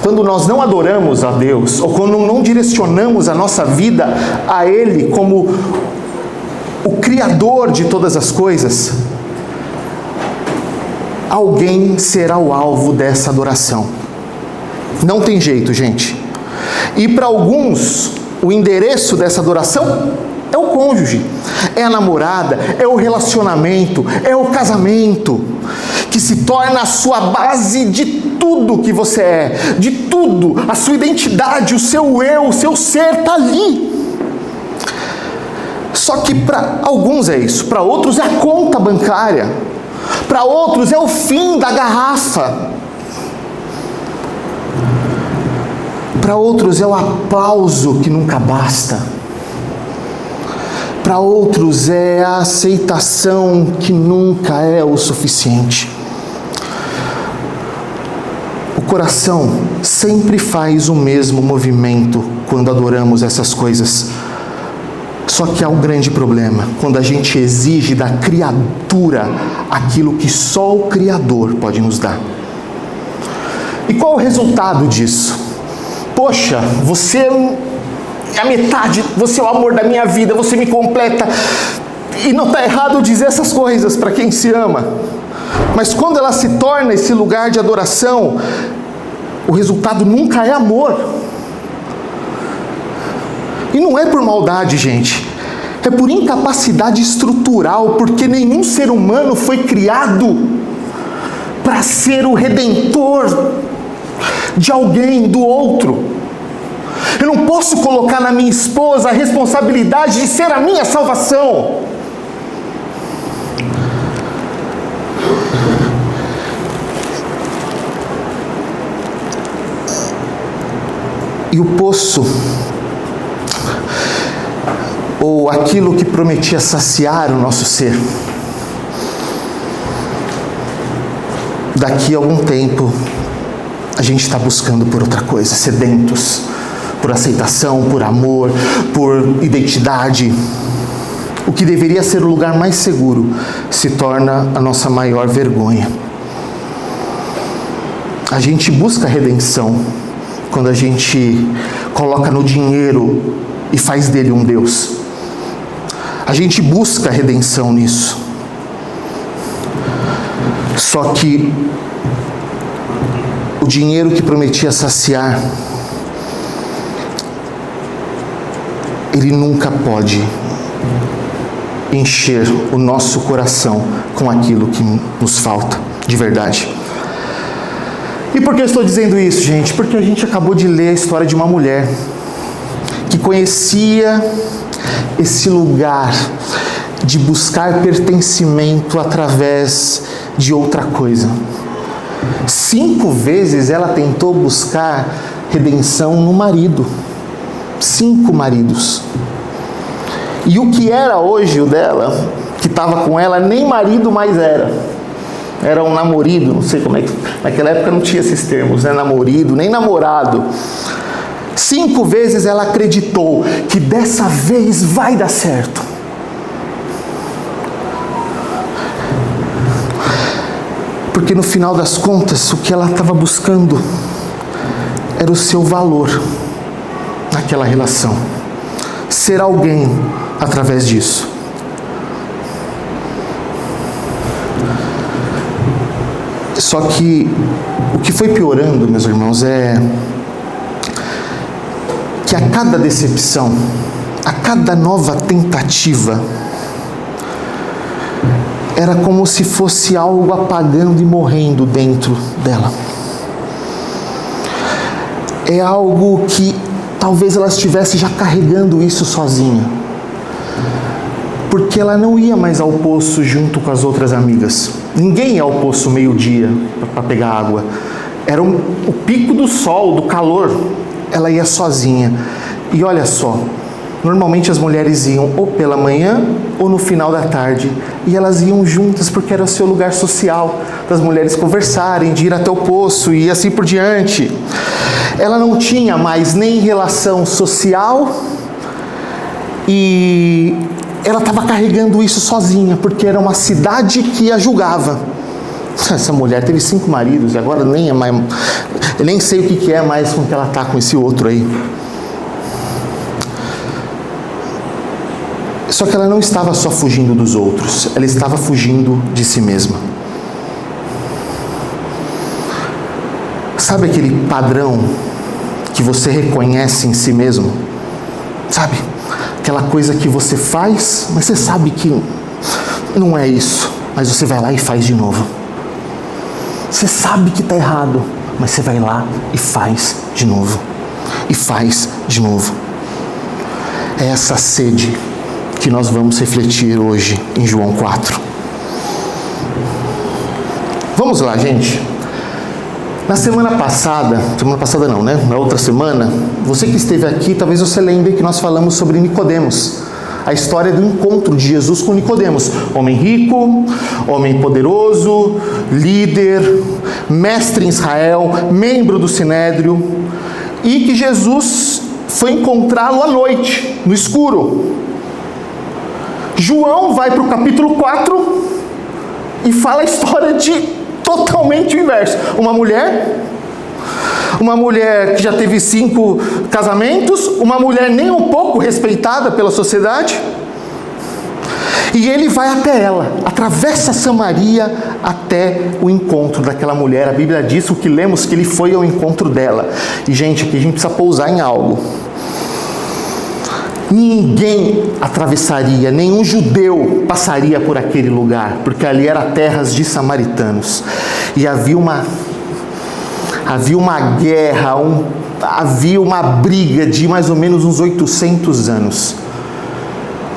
quando nós não adoramos a Deus, ou quando não direcionamos a nossa vida a Ele como o Criador de todas as coisas, alguém será o alvo dessa adoração. Não tem jeito, gente. E para alguns, o endereço dessa adoração é o cônjuge, é a namorada, é o relacionamento, é o casamento, que se torna a sua base de tudo que você é, de tudo, a sua identidade, o seu eu, o seu ser está ali. Só que para alguns é isso, para outros é a conta bancária, para outros é o fim da garrafa, para outros é o aplauso que nunca basta, para outros é a aceitação que nunca é o suficiente. O coração sempre faz o mesmo movimento quando adoramos essas coisas. Só que há um grande problema, quando a gente exige da criatura aquilo que só o Criador pode nos dar. E qual o resultado disso? Poxa, você é a metade, você é o amor da minha vida, você me completa. E não está errado dizer essas coisas para quem se ama. Mas quando ela se torna esse lugar de adoração, o resultado nunca é amor. E não é por maldade, gente. É por incapacidade estrutural, porque nenhum ser humano foi criado para ser o redentor de alguém, do outro. Eu não posso colocar na minha esposa a responsabilidade de ser a minha salvação. E o poço, ou aquilo que prometia saciar o nosso ser, daqui a algum tempo a gente está buscando por outra coisa, sedentos por aceitação, por amor, por identidade. O que deveria ser o lugar mais seguro se torna a nossa maior vergonha. A gente busca redenção quando a gente coloca no dinheiro e faz dele um Deus. A gente busca redenção nisso. Só que o dinheiro que prometia saciar, ele nunca pode encher o nosso coração com aquilo que nos falta, de verdade. E por que eu estou dizendo isso, gente? Porque a gente acabou de ler a história de uma mulher que conhecia esse lugar de buscar pertencimento através de outra coisa. 5 vezes ela tentou buscar redenção no marido. 5 maridos. E o que era hoje o dela, que estava com ela, nem marido mais era. Era um namorido, não sei como é que... Naquela época não tinha esses termos, né? Namorido, nem namorado. 5 vezes ela acreditou que dessa vez vai dar certo. Porque no final das contas, o que ela estava buscando era o seu valor naquela relação. Ser alguém através disso. Só que o que foi piorando, meus irmãos, é que a cada decepção, a cada nova tentativa, era como se fosse algo apagando e morrendo dentro dela. É algo que talvez ela estivesse já carregando isso sozinha. Porque ela não ia mais ao poço junto com as outras amigas. Ninguém ia ao poço meio-dia para pegar água. Era o pico do sol, do calor. Ela ia sozinha. E olha só, normalmente as mulheres iam ou pela manhã ou no final da tarde. E elas iam juntas porque era o seu lugar social, das mulheres conversarem, de ir até o poço e assim por diante. Ela não tinha mais nem relação social e ela estava carregando isso sozinha, porque era uma cidade que a julgava. Essa mulher teve 5 maridos e agora nem é mais... Eu nem sei o que é mais com que ela está com esse outro aí. Só que ela não estava só fugindo dos outros, ela estava fugindo de si mesma. Sabe aquele padrão que você reconhece em si mesmo? Sabe? Aquela coisa que você faz, mas você sabe que não é isso, mas você vai lá e faz de novo. Você sabe que está errado, mas você vai lá e faz de novo. E faz de novo. É essa sede que nós vamos refletir hoje em João 4. Vamos lá, gente. Na semana passada não, né? Na outra semana, você que esteve aqui, talvez você lembre que nós falamos sobre Nicodemos. A história do encontro de Jesus com Nicodemos. Homem rico, homem poderoso, líder, mestre em Israel, membro do Sinédrio. E que Jesus foi encontrá-lo à noite, no escuro. João vai para o capítulo 4 e fala a história de totalmente o inverso. Uma mulher que já teve 5 casamentos, uma mulher nem um pouco respeitada pela sociedade, e ele vai até ela, atravessa Samaria até o encontro daquela mulher. A Bíblia diz, o que lemos, que ele foi ao encontro dela. E gente, aqui a gente precisa pousar em algo. Ninguém atravessaria, nenhum judeu passaria por aquele lugar, porque ali era terras de samaritanos. E havia uma guerra, havia uma briga de mais ou menos uns 800 anos.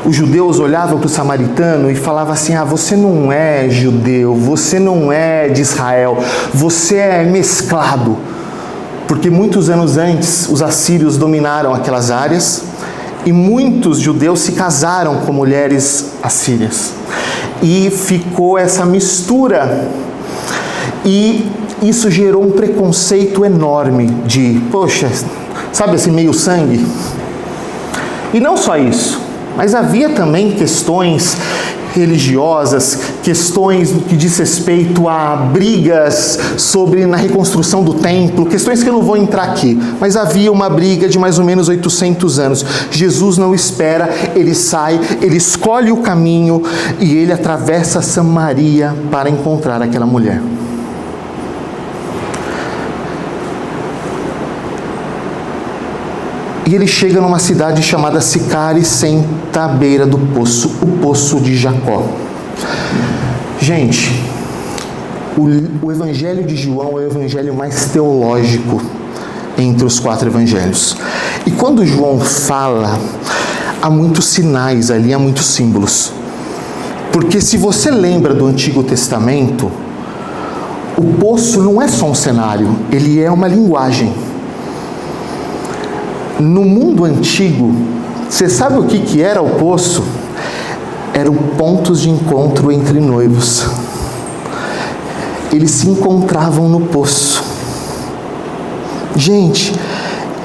Os judeus olhavam para o samaritano e falavam assim: você não é judeu, você não é de Israel, você é mesclado. Porque muitos anos antes, os assírios dominaram aquelas áreas, e muitos judeus se casaram com mulheres assírias. E ficou essa mistura. E isso gerou um preconceito enorme de, poxa, sabe esse meio sangue? E não só isso, mas havia também questões religiosas, questões que diz respeito a brigas na reconstrução do templo, questões que eu não vou entrar aqui, mas havia uma briga de mais ou menos 800 anos. Jesus não espera, ele sai, ele escolhe o caminho e ele atravessa Samaria para encontrar aquela mulher. E ele chega numa cidade chamada Sicar e senta à beira do poço, o poço de Jacó. Gente, o evangelho de João é o evangelho mais teológico entre os 4 evangelhos. E quando João fala, há muitos sinais ali, há muitos símbolos. Porque se você lembra do Antigo Testamento, o poço não é só um cenário, ele é uma linguagem. No mundo antigo, você sabe o que era o poço? Eram pontos de encontro entre noivos. Eles se encontravam no poço. Gente,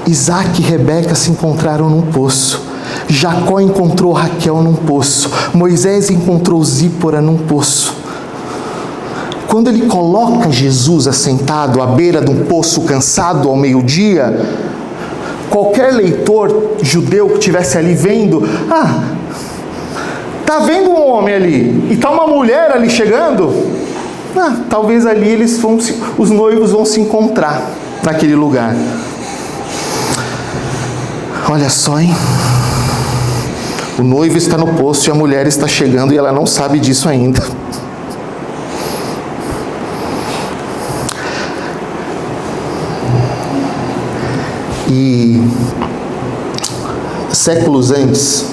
Isaac e Rebeca se encontraram num poço. Jacó encontrou Raquel num poço. Moisés encontrou Zípora num poço. Quando ele coloca Jesus assentado à beira de um poço, cansado ao meio-dia, qualquer leitor judeu que estivesse ali vendo, tá vendo um homem ali e tá uma mulher ali chegando, talvez ali os noivos vão se encontrar naquele lugar. Olha só, hein? O noivo está no poço e a mulher está chegando e ela não sabe disso ainda. E séculos antes,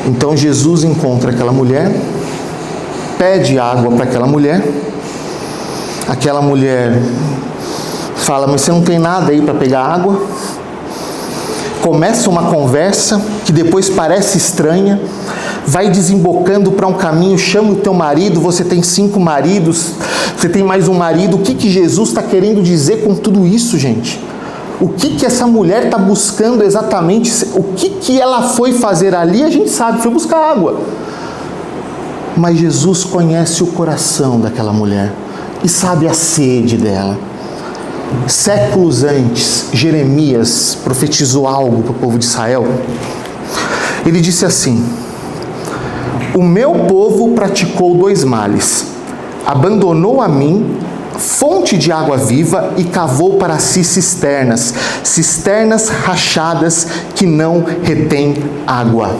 então Jesus encontra aquela mulher, pede água para aquela mulher fala: mas você não tem nada aí para pegar água? Começa uma conversa que depois parece estranha, vai desembocando para um caminho: chama o teu marido, você tem 5 maridos, você tem mais um marido. O que Jesus está querendo dizer com tudo isso, gente? O que essa mulher está buscando exatamente? O que ela foi fazer ali, a gente sabe, foi buscar água. Mas Jesus conhece o coração daquela mulher e sabe a sede dela. séculos antes, Jeremias profetizou algo para o povo de Israel. Ele disse assim: o meu povo praticou 2 males, abandonou a mim, fonte de água viva, e cavou para si cisternas rachadas que não retêm água.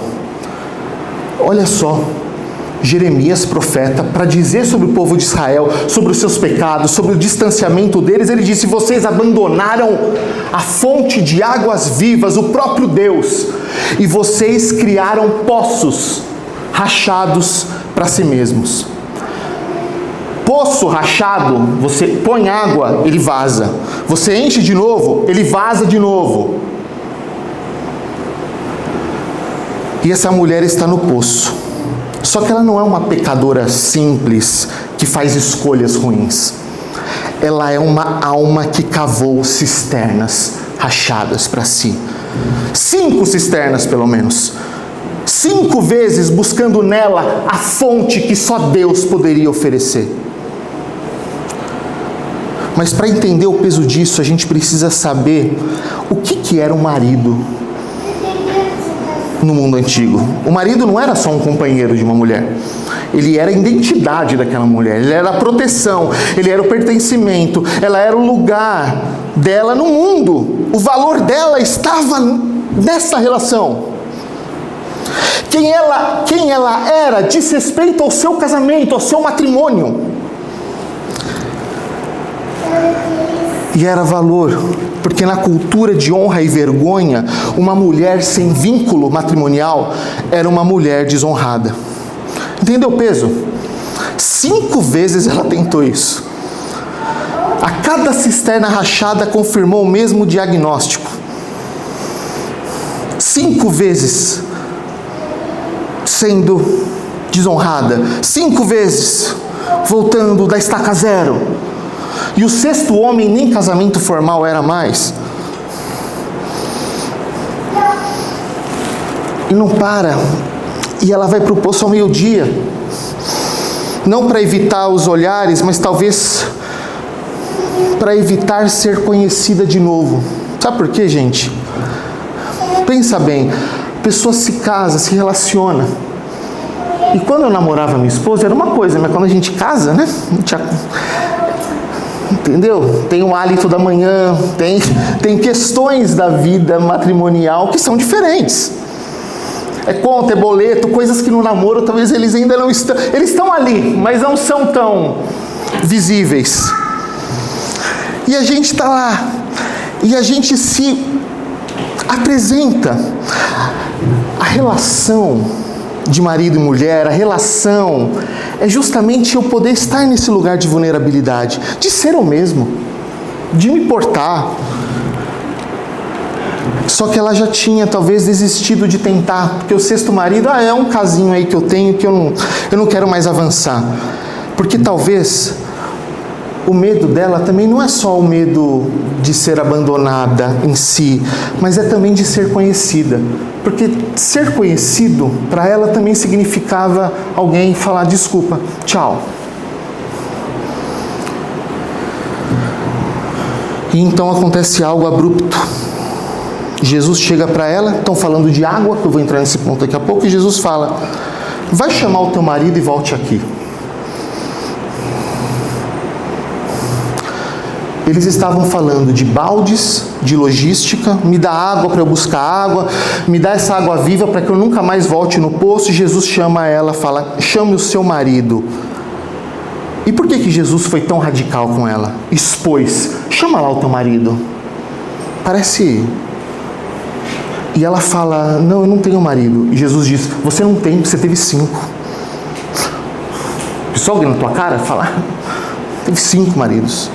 Olha só, Jeremias, profeta, para dizer sobre o povo de Israel, sobre os seus pecados, sobre o distanciamento deles, ele disse: vocês abandonaram a fonte de águas vivas, o próprio Deus, e vocês criaram poços rachados para si mesmos. Poço rachado, você põe água, ele vaza. Você enche de novo, ele vaza de novo. E essa mulher está no poço. Só que ela não é uma pecadora simples que faz escolhas ruins. Ela é uma alma que cavou cisternas rachadas para si. 5 cisternas, pelo menos. 5 vezes buscando nela a fonte que só Deus poderia oferecer. Mas para entender o peso disso, a gente precisa saber o que era o marido no mundo antigo. O marido não era só um companheiro de uma mulher. Ele era a identidade daquela mulher, ele era a proteção, ele era o pertencimento, ela era o lugar dela no mundo. O valor dela estava nessa relação. Quem ela era diz respeito ao seu casamento, ao seu matrimônio. E era valor, porque na cultura de honra e vergonha, uma mulher sem vínculo matrimonial era uma mulher desonrada. Entendeu o peso? 5 vezes ela tentou isso. A cada cisterna rachada confirmou o mesmo diagnóstico. 5 vezes sendo desonrada. 5 vezes voltando da estaca zero. E o 6º homem nem casamento formal era mais. E não para. E ela vai para o poço ao meio-dia. Não para evitar os olhares, mas talvez para evitar ser conhecida de novo. Sabe por quê, gente? Pensa bem. A pessoa se casa, se relaciona. E quando eu namorava minha esposa era uma coisa, mas quando a gente casa, né? Entendeu? Tem o hálito da manhã, tem questões da vida matrimonial que são diferentes. É conta, é boleto, coisas que no namoro talvez eles ainda não estão. Eles estão ali, mas não são tão visíveis. E a gente está lá, e a gente se apresenta. A relação de marido e mulher, a relação é justamente eu poder estar nesse lugar de vulnerabilidade, de ser eu mesmo, de me portar. Só que ela já tinha talvez desistido de tentar, porque o 6º marido, é um casinho aí que eu tenho que eu não quero mais avançar. Porque talvez o medo dela também não é só o medo de ser abandonada em si, mas é também de ser conhecida. Porque ser conhecido, para ela também significava alguém falar: desculpa, tchau. E então acontece algo abrupto. Jesus chega para ela, estão falando de água, que eu vou entrar nesse ponto daqui a pouco, e Jesus fala: vai chamar o teu marido e volte aqui. Eles estavam falando de baldes, de logística, me dá água para eu buscar água, me dá essa água viva para que eu nunca mais volte no poço. E Jesus chama ela, fala: chame o seu marido. E por que Jesus foi tão radical com ela? Expôs: chama lá o teu marido. Parece... E ela fala: não, eu não tenho marido. E Jesus diz: você não tem, você teve 5. Pessoal, alguém na tua cara fala: teve 5 maridos.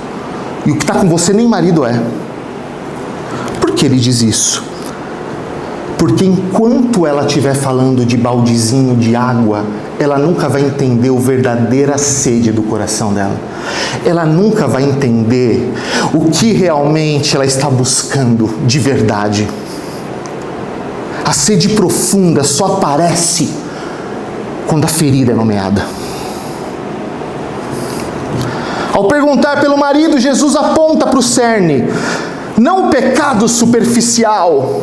E o que está com você nem marido é. Por que ele diz isso? Porque enquanto ela estiver falando de baldezinho de água, ela nunca vai entender a verdadeira sede do coração dela. Ela nunca vai entender o que realmente ela está buscando de verdade. A sede profunda só aparece quando a ferida é nomeada. Ao perguntar pelo marido, Jesus aponta para o cerne. Não o pecado superficial,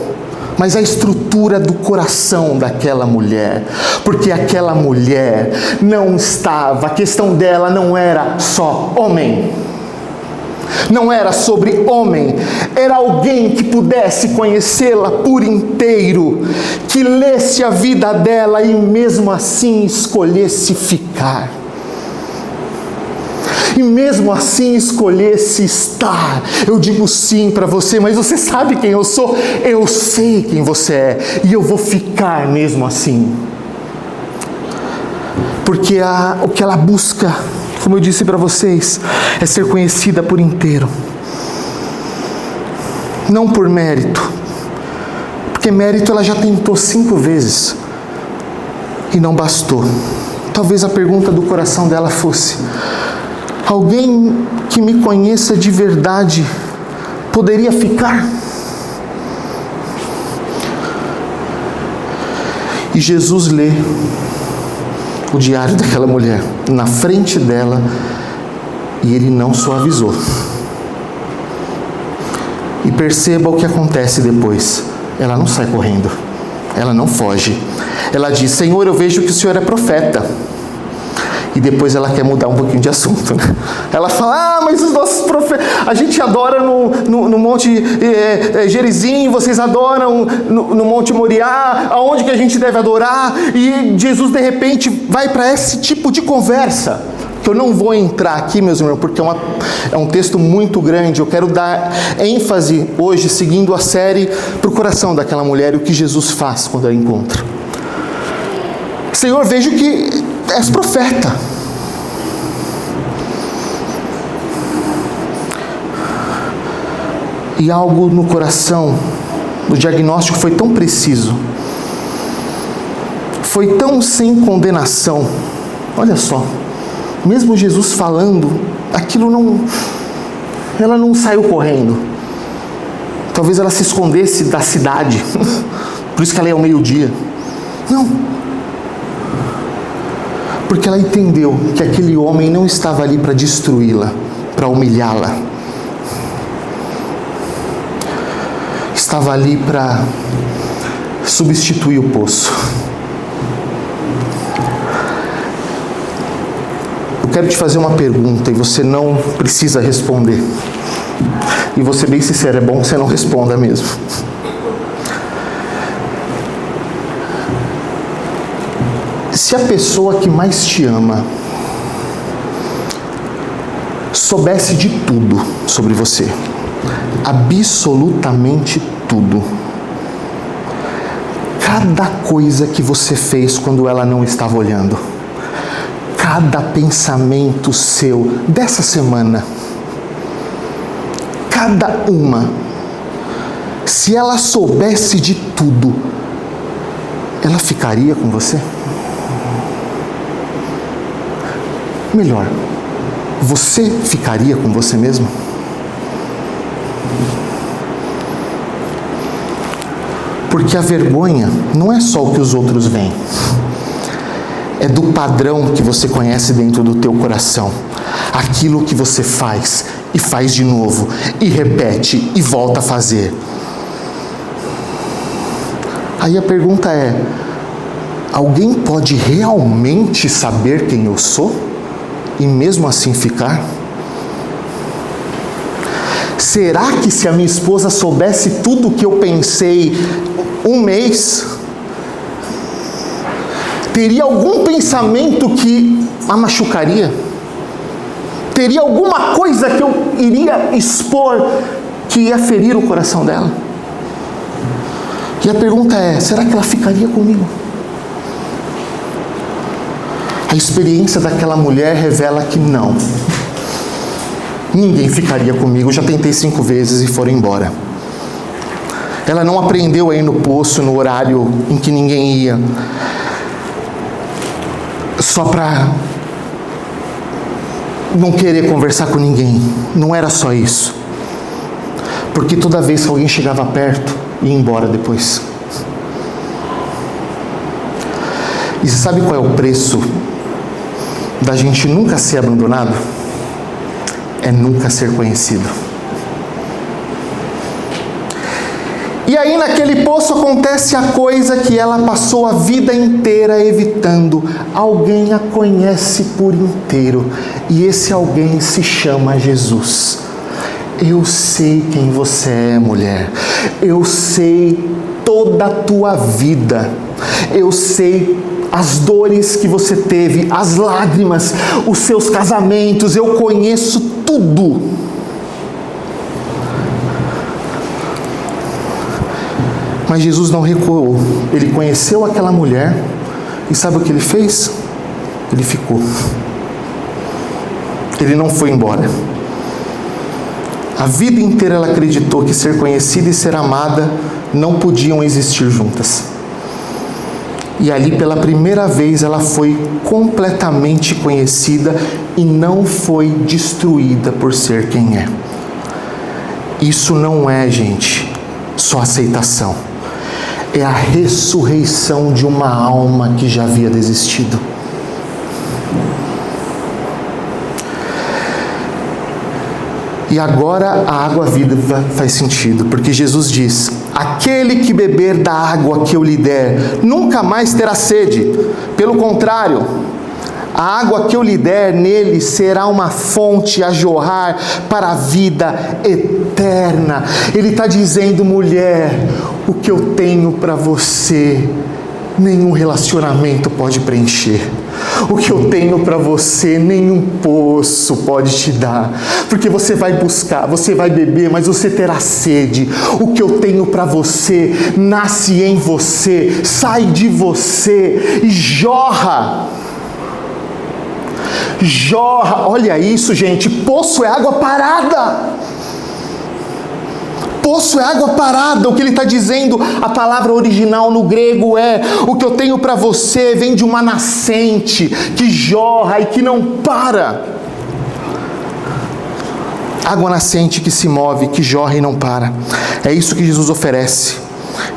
mas a estrutura do coração daquela mulher. Porque aquela mulher não estava, a questão dela não era só homem. Não era sobre homem, era alguém que pudesse conhecê-la por inteiro, que lesse a vida dela e mesmo assim escolhesse ficar. E mesmo assim escolhesse estar. Eu digo sim para você, mas você sabe quem eu sou? Eu sei quem você é e eu vou ficar mesmo assim. Porque o que ela busca, como eu disse para vocês, é ser conhecida por inteiro. Não por mérito. Porque mérito ela já tentou 5 vezes. E não bastou. Talvez a pergunta do coração dela fosse: alguém que me conheça de verdade poderia ficar? E Jesus lê o diário daquela mulher na frente dela e ele não suavizou. E perceba o que acontece depois. Ela não sai correndo, ela não foge. Ela diz: Senhor, eu vejo que o Senhor é profeta. E depois ela quer mudar um pouquinho de assunto, né? Ela fala: mas os nossos profetas, a gente adora no Monte Gerizim, vocês adoram no Monte Moriá, aonde que a gente deve adorar? E Jesus de repente vai para esse tipo de conversa, que eu não vou entrar aqui, meus irmãos, porque é um texto muito grande. Eu quero dar ênfase hoje, seguindo a série, para o coração daquela mulher e o que Jesus faz quando ela encontra. Senhor, vejo que és profeta. E algo no coração, no diagnóstico foi tão preciso, foi tão sem condenação. Olha só, mesmo Jesus falando, aquilo ela não saiu correndo. Talvez ela se escondesse da cidade, por isso que ela ia ao meio-dia. Não. Porque ela entendeu que aquele homem não estava ali para destruí-la, para humilhá-la. Estava ali para substituir o poço. Eu quero te fazer uma pergunta e você não precisa responder. E vou ser bem sincero, é bom que você não responda mesmo. Se a pessoa que mais te ama soubesse de tudo sobre você, absolutamente tudo, cada coisa que você fez quando ela não estava olhando, cada pensamento seu dessa semana, cada uma, se ela soubesse de tudo, ela ficaria com você? Melhor, você ficaria com você mesmo? Porque a vergonha não é só o que os outros veem. É do padrão que você conhece dentro do teu coração. Aquilo que você faz e faz de novo, e repete e volta a fazer. Aí a pergunta é: alguém pode realmente saber quem eu sou? E mesmo assim ficar? Será que se a minha esposa soubesse tudo o que eu pensei um mês, teria algum pensamento que a machucaria? Teria alguma coisa que eu iria expor que ia ferir o coração dela? E a pergunta é: será que ela ficaria comigo? A experiência daquela mulher revela que não. Ninguém ficaria comigo. Eu já tentei 5 vezes e foram embora. Ela não aprendeu a ir no poço no horário em que ninguém ia, só para não querer conversar com ninguém. Não era só isso. Porque toda vez que alguém chegava perto, ia embora depois. E você sabe qual é o preço da gente nunca ser abandonado? é nunca ser conhecido. E aí naquele poço acontece a coisa que ela passou a vida inteira evitando. Alguém a conhece por inteiro, e esse alguém se chama Jesus. Eu sei quem você é, mulher. Eu sei toda a tua vida. Eu sei as dores que você teve, as lágrimas, os seus casamentos. Eu conheço tudo. Mas Jesus não recuou. Ele conheceu aquela mulher e sabe o que ele fez? Ele ficou. Ele não foi embora. A vida inteira ela acreditou que ser conhecida e ser amada não podiam existir juntas. E ali pela primeira vez ela foi completamente conhecida e não foi destruída por ser quem é. Isso não é, gente, só aceitação. É a ressurreição de uma alma que já havia desistido. E agora a água viva faz sentido, porque Jesus diz: aquele que beber da água que eu lhe der, nunca mais terá sede. Pelo contrário, a água que eu lhe der nele será uma fonte a jorrar para a vida eterna. Ele está dizendo: mulher, o que eu tenho para você, nenhum relacionamento pode preencher. O que eu tenho para você, nenhum poço pode te dar. Porque você vai buscar, você vai beber, mas você terá sede. O que eu tenho para você, nasce em você, sai de você e jorra. Jorra, olha isso, gente, poço é água parada. Poço é água parada. O que ele está dizendo, a palavra original no grego é: o que eu tenho para você vem de uma nascente que jorra e que não para. Água nascente que se move, que jorra e não para. É isso que Jesus oferece.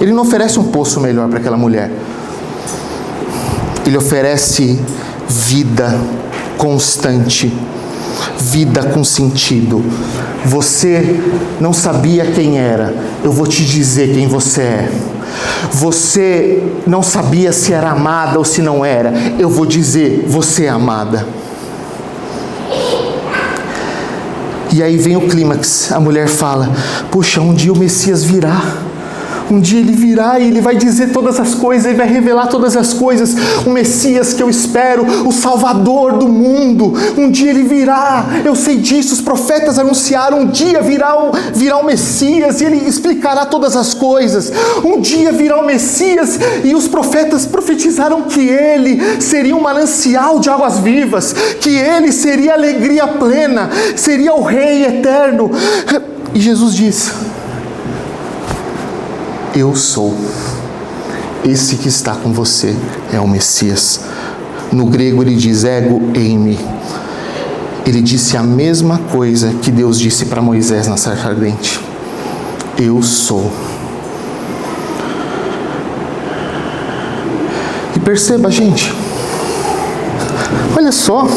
Ele não oferece um poço melhor para aquela mulher. Ele oferece vida constante, vida com sentido. Você não sabia quem era, eu vou te dizer quem você é. Você não sabia se era amada ou se não era, eu vou dizer: você é amada. E aí vem o clímax. A mulher fala: puxa, um dia o Messias virá. Um dia ele virá e ele vai dizer todas as coisas, ele vai revelar todas as coisas. O Messias que eu espero, o Salvador do mundo. Um dia ele virá, eu sei disso. Os profetas anunciaram: um dia virá o Messias e ele explicará todas as coisas. Um dia virá o Messias e os profetas profetizaram que ele seria um manancial de águas vivas, que ele seria alegria plena, seria o Rei eterno. E Jesus diz: eu sou. Esse que está com você é o Messias. No grego ele diz ego eimi. Ele disse a mesma coisa que Deus disse para Moisés na sarça ardente: eu sou. E perceba, gente, olha só.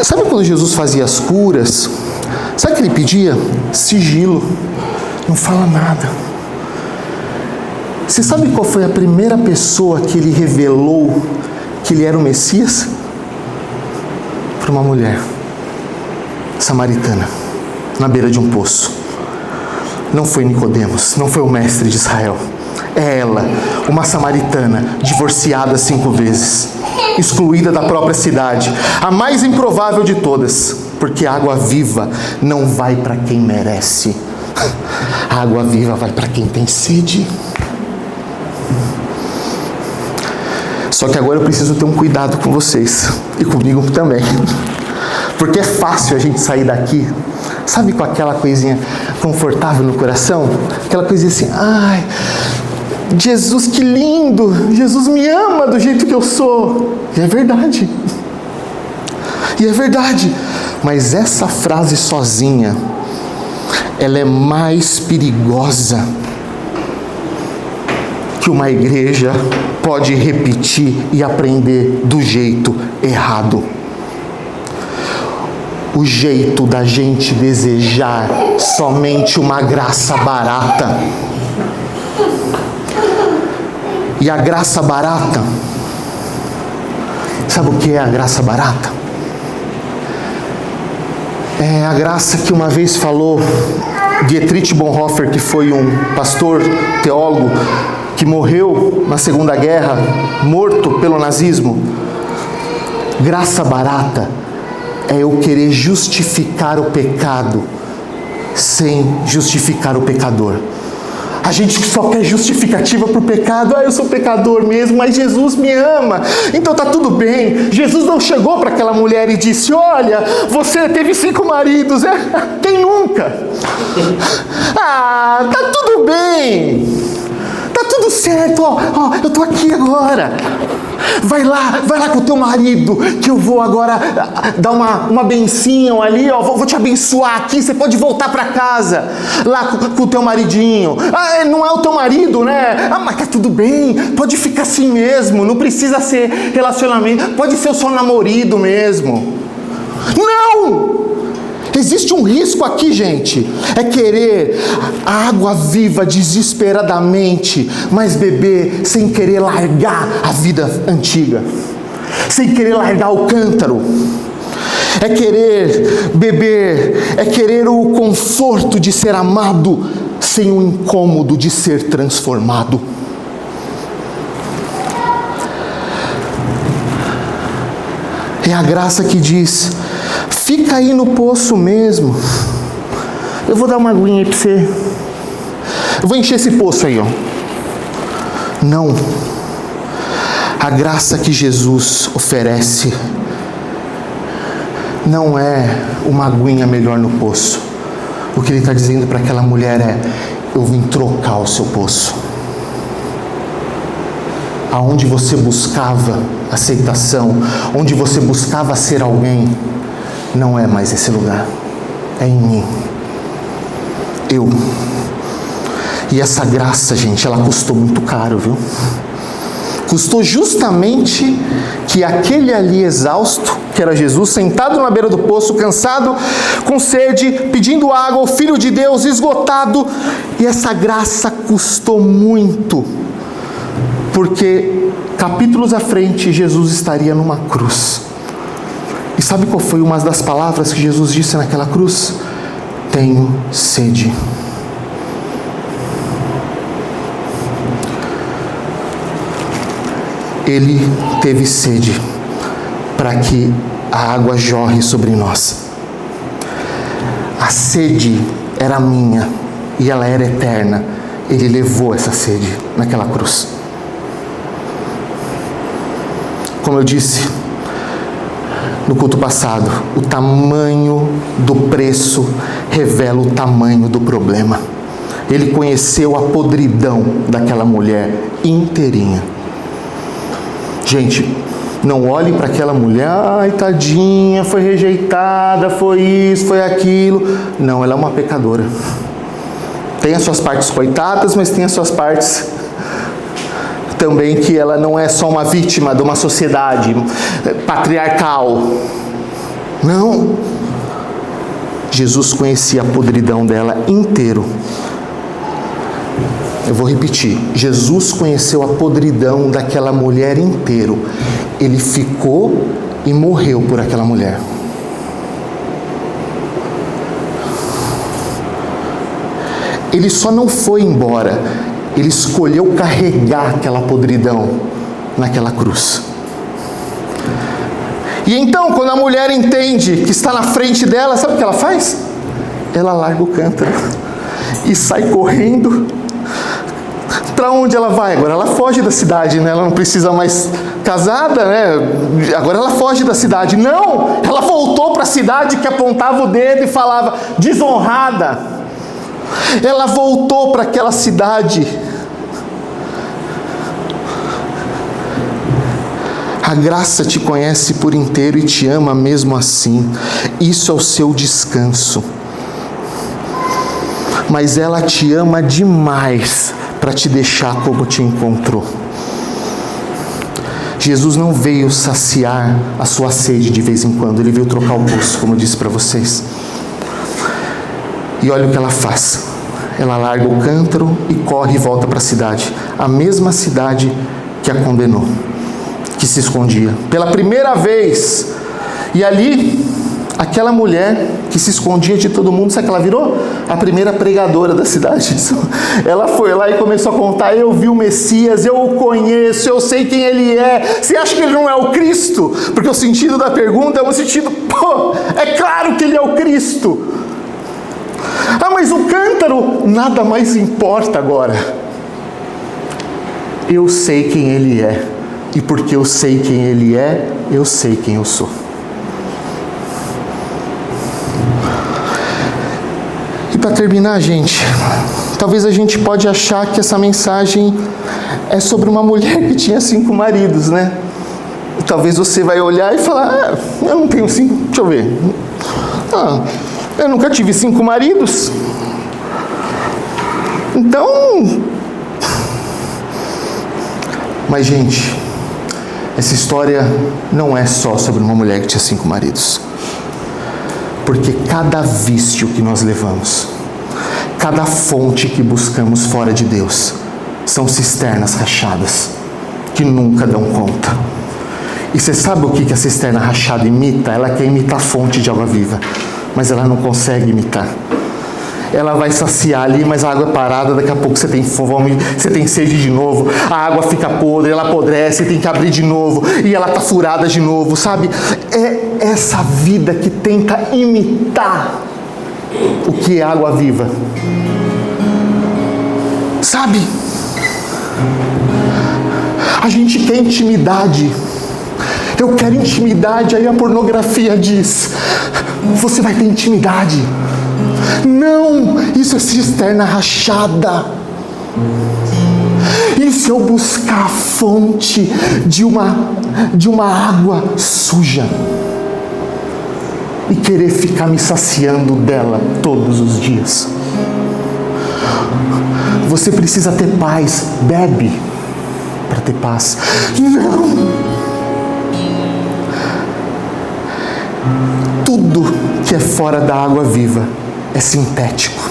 Sabe quando Jesus fazia as curas? Sabe o que ele pedia? Sigilo. Não fala nada. Você sabe qual foi a primeira pessoa que ele revelou que ele era o Messias? Para uma mulher samaritana, na beira de um poço. Não foi Nicodemos, não foi o mestre de Israel. É ela, uma samaritana, divorciada 5 vezes, excluída da própria cidade, a mais improvável de todas, porque a água viva não vai para quem merece. A água viva vai para quem tem sede. Só que agora eu preciso ter um cuidado com vocês e comigo também, porque é fácil a gente sair daqui, sabe, com aquela coisinha confortável no coração, aquela coisinha assim: ai, Jesus, que lindo, Jesus me ama do jeito que eu sou. E é verdade. E é verdade. Mas essa frase sozinha, ela é mais perigosa que uma igreja pode repetir e aprender do jeito errado. O jeito da gente desejar somente uma graça barata. E a graça barata, sabe o que é a graça barata? É a graça que uma vez falou Dietrich Bonhoeffer, que foi um pastor, teólogo, que morreu na Segunda Guerra, morto pelo nazismo. Graça barata é eu querer justificar o pecado sem justificar o pecador. A gente só quer justificativa para o pecado. Eu sou pecador mesmo, mas Jesus me ama. Então tá tudo bem. Jesus não chegou para aquela mulher e disse: olha, você teve 5 maridos. Quem nunca? Tá tudo bem. Tá tudo certo. Eu tô aqui agora. Vai lá com o teu marido, que eu vou agora dar uma benção ali, vou te abençoar aqui, você pode voltar para casa, lá com o teu maridinho. Não é o teu marido, né? Mas tá tudo bem, pode ficar assim mesmo, não precisa ser relacionamento, pode ser o seu namorado mesmo. Não! Existe um risco aqui, gente, é querer a água viva desesperadamente, mas beber sem querer largar a vida antiga, sem querer largar o cântaro. É querer beber, é querer o conforto de ser amado, sem o incômodo de ser transformado. É a graça que diz: fica aí no poço mesmo. Eu vou dar uma aguinha aí para você. Eu vou encher esse poço aí, Não. A graça que Jesus oferece não é uma aguinha melhor no poço. O que ele está dizendo para aquela mulher é: eu vim trocar o seu poço. Aonde você buscava aceitação, onde você buscava ser alguém, não é mais esse lugar. É em mim. E essa graça, gente, ela custou muito caro, viu? Custou justamente que aquele ali exausto, que era Jesus, sentado na beira do poço, cansado, com sede, pedindo água, o Filho de Deus esgotado, e essa graça custou muito, porque capítulos à frente Jesus estaria numa cruz. E sabe qual foi uma das palavras que Jesus disse naquela cruz? Tenho sede. Ele teve sede para que a água jorre sobre nós. A sede era minha e ela era eterna. Ele levou essa sede naquela cruz. Como eu disse no culto passado, o tamanho do preço revela o tamanho do problema. Ele conheceu a podridão daquela mulher inteirinha. Gente, não olhe para aquela mulher: ai, tadinha, foi rejeitada, foi isso, foi aquilo. Não, ela é uma pecadora. Tem as suas partes coitadas, mas tem as suas partes também, que ela não é só uma vítima de uma sociedade patriarcal. Não. Jesus conhecia a podridão dela inteiro. Eu vou repetir. Jesus conheceu a podridão daquela mulher inteiro. Ele ficou e morreu por aquela mulher. Ele só não foi embora. Ele escolheu carregar aquela podridão naquela cruz. E então, quando a mulher entende que está na frente dela, sabe o que ela faz? Ela larga o cântaro e sai correndo. Para onde ela vai? Agora ela foge da cidade, né? Ela não precisa mais casada, né? Agora ela foge da cidade. Não! Ela voltou para a cidade que apontava o dedo e falava: desonrada. Ela voltou para aquela cidade. A graça te conhece por inteiro e te ama mesmo assim. Isso é o seu descanso. Mas ela te ama demais para te deixar como te encontrou. Jesus não veio saciar a sua sede de vez em quando, ele veio trocar o poço, como eu disse para vocês. E olha o que ela faz. Ela larga o cântaro e corre e volta para a cidade. A mesma cidade que a condenou, que se escondia. Pela primeira vez. E ali, aquela mulher que se escondia de todo mundo, sabe o que ela virou? A primeira pregadora da cidade. Ela foi lá e começou a contar: eu vi o Messias, eu o conheço, eu sei quem ele é. Você acha que ele não é o Cristo? Porque o sentido da pergunta é o sentido: pô, é claro que ele é o Cristo. Ah, mas o cântaro, nada mais importa agora. Eu sei quem ele é. E porque eu sei quem ele é, eu sei quem eu sou. E para terminar, gente, talvez a gente pode achar que essa mensagem é sobre uma mulher que tinha 5 maridos, né? E talvez você vai olhar e falar: eu não tenho 5, deixa eu ver. Eu nunca tive 5 maridos. Então... Mas, gente, essa história não é só sobre uma mulher que tinha 5 maridos. Porque cada vício que nós levamos, cada fonte que buscamos fora de Deus, são cisternas rachadas, que nunca dão conta. E você sabe o que a cisterna rachada imita? Ela quer imitar a fonte de água viva, mas ela não consegue imitar. Ela vai saciar ali, mas a água é parada, daqui a pouco você tem fome, você tem sede de novo, a água fica podre, ela apodrece, tem que abrir de novo, e ela está furada de novo, sabe? É essa vida que tenta imitar o que é água viva. Sabe? A gente quer intimidade. Eu quero intimidade, aí a pornografia diz: você vai ter intimidade. Não, isso é cisterna rachada. E se eu buscar a fonte de uma água suja e querer ficar me saciando dela todos os dias? Você precisa ter paz, bebe para ter paz. Não! Tudo que é fora da água viva é sintético.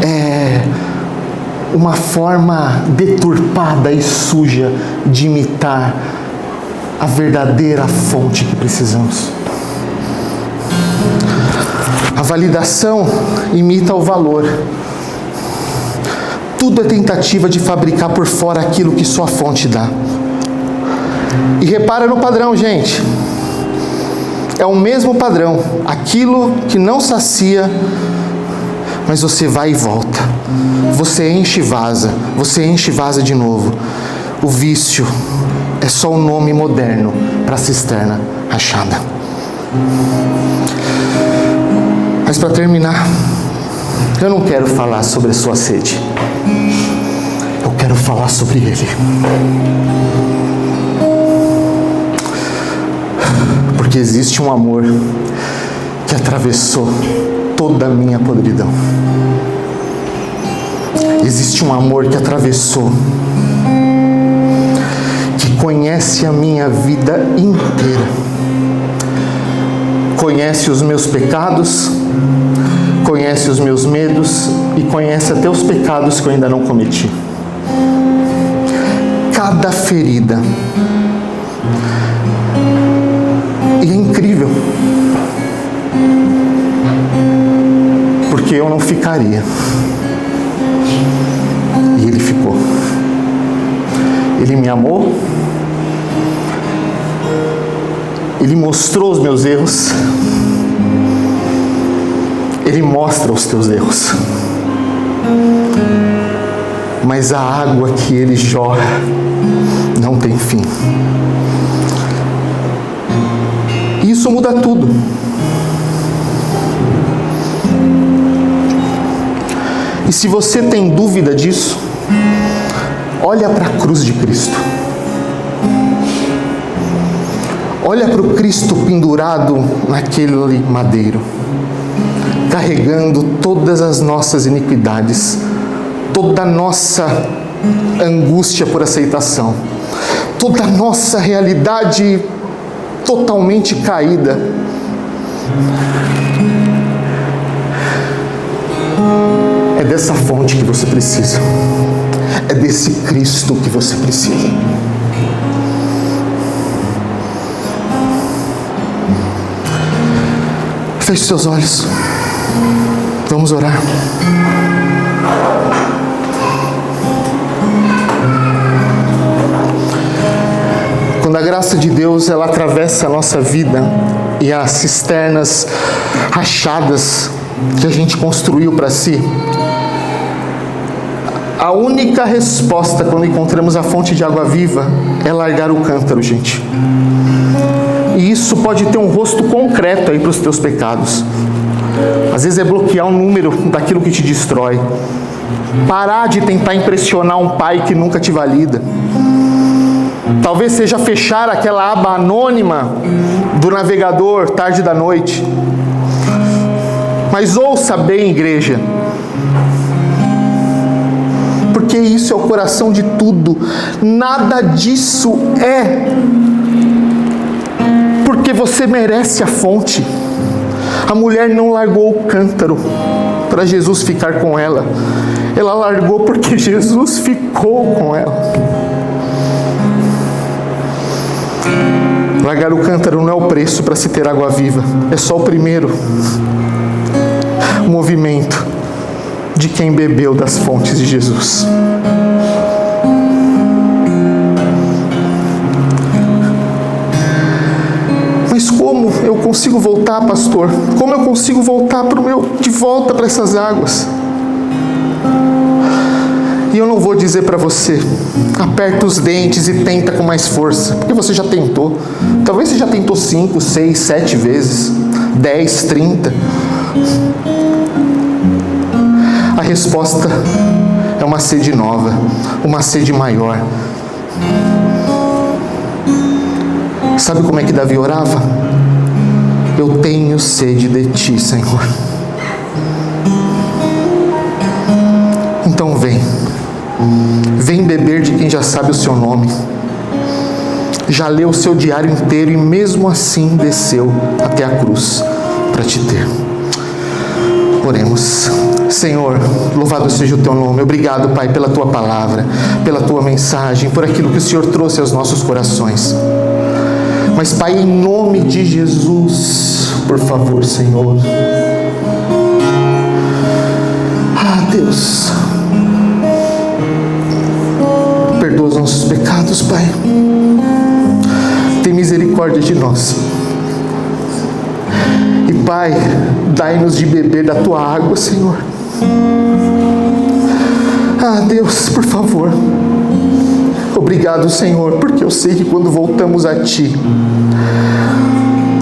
É uma forma deturpada e suja de imitar a verdadeira fonte que precisamos. A validação imita o valor. Tudo é tentativa de fabricar por fora aquilo que só a fonte dá. E repara no padrão, gente. É o mesmo padrão. Aquilo que não sacia, mas você vai e volta. Você enche e vaza. Você enche e vaza de novo. O vício é só um nome moderno para a cisterna rachada. Mas para terminar, eu não quero falar sobre a sua sede. Eu quero falar sobre Ele. Porque existe um amor que atravessou toda a minha podridão. Existe um amor que atravessou, que conhece a minha vida inteira. Conhece os meus pecados, conhece os meus medos e conhece até os pecados que eu ainda não cometi. Cada ferida. E é incrível, porque eu não ficaria. E Ele ficou. Ele me amou. Ele mostrou os meus erros. Ele mostra os teus erros. Mas a água que Ele jorra não tem fim. Isso muda tudo. E se você tem dúvida disso, olha para a cruz de Cristo. Olha para o Cristo pendurado naquele madeiro, carregando todas as nossas iniquidades, toda a nossa angústia por aceitação, toda a nossa realidade totalmente caída. É dessa fonte que você precisa. É desse Cristo que você precisa. Feche seus olhos. Vamos orar. Quando a graça de Deus ela atravessa a nossa vida e as cisternas rachadas que a gente construiu para si, a única resposta quando encontramos a fonte de água viva é largar o cântaro, gente. E isso pode ter um rosto concreto aí para os teus pecados. Às vezes é bloquear um número daquilo que te destrói. Parar de tentar impressionar um pai que nunca te valida. Talvez seja fechar aquela aba anônima do navegador tarde da noite. Mas ouça bem, igreja. Porque isso é o coração de tudo. Nada disso é porque você merece a fonte. A mulher não largou o cântaro para Jesus ficar com ela. Ela largou porque Jesus ficou com ela. Largar o cântaro não é o preço para se ter água viva. É só o primeiro movimento de quem bebeu das fontes de Jesus. Mas como eu consigo voltar, pastor? Como eu consigo voltar de volta para essas águas? E eu não vou dizer para você, aperta os dentes e tenta com mais força, porque você já tentou. Talvez você já tentou 5, 6, 7 vezes, 10, 30. A resposta é uma sede nova, uma sede maior. Sabe como é que Davi orava? Eu tenho sede de ti, Senhor. Então vem beber de quem já sabe o seu nome, já leu o seu diário inteiro e mesmo assim desceu até a cruz para te ter. Oremos. Senhor, louvado seja o teu nome. Obrigado, Pai, pela tua palavra, pela tua mensagem, por aquilo que o Senhor trouxe aos nossos corações. Mas, Pai, em nome de Jesus, por favor, Senhor. Deus, perdoa os nossos pecados, Pai. Tem misericórdia de nós. E, Pai, dai-nos de beber da tua água, Senhor. Deus, por favor. Obrigado, Senhor, porque eu sei que quando voltamos a Ti,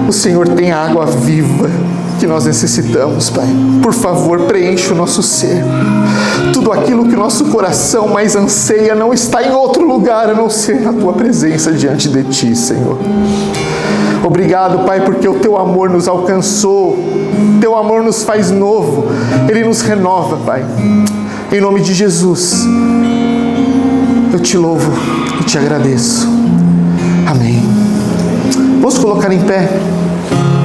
o Senhor tem a água viva que nós necessitamos, Pai. Por favor, preenche o nosso ser. Tudo aquilo que o nosso coração mais anseia não está em outro lugar a não ser na Tua presença diante de Ti, Senhor. Obrigado, Pai, porque o Teu amor nos alcançou. Teu amor nos faz novo. Ele nos renova, Pai. Em nome de Jesus, eu Te louvo e Te agradeço. Amém. Vamos colocar em pé.